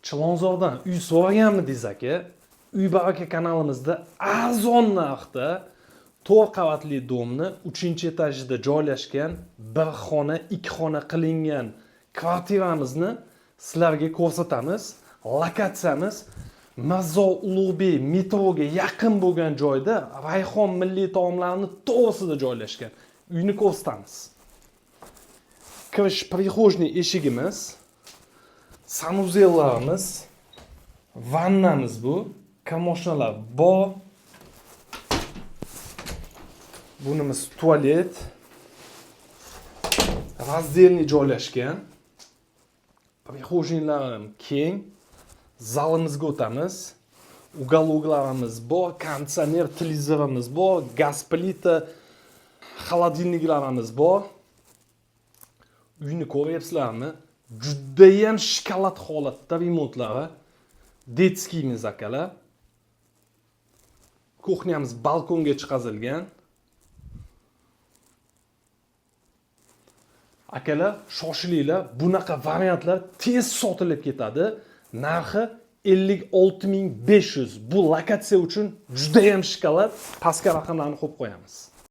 Chilonzordan uy so'raganmidingiz aka? Uy baraka kanalimizda arzon narxda 4 qavatli domni 3-etajida joylashgan bir xona, 2 xona qilingan kvartiramizni sizlarga ko'rsatamiz. Lokatsiyamiz Mirzo Ulug'bek metroga yaqin bo'lgan joyda Rayhon milliy taomlarining to'g'risida joylashgan. Uyni ko'rsatamiz. Kirish prixojniy eshigimiz, sanuzellarimiz, vannamiz bu, kamoshnalar bor. Bunimiz tualet. Razdelniy joylashgan. Prixojniylarim keng. Zalimizga o'tamiz. Uголокlarimiz bor, konditsioner, televizorimiz bor, gaz plita, xolodilniklarimiz bor. Uyni ko'ryapsizlarmi? Juda ham shikolat holatda remontlari. Detskiyimiz akalar. Kuxnyamiz balkonga chiqazilgan. Akalar, shoshilinglar, bunaqa variantlar tez sotilib ketadi. Narxi 56.500. Bu lokatsiya uchun juda ham shikolat. Pastga raqamlarni qo'yib qo'yamiz.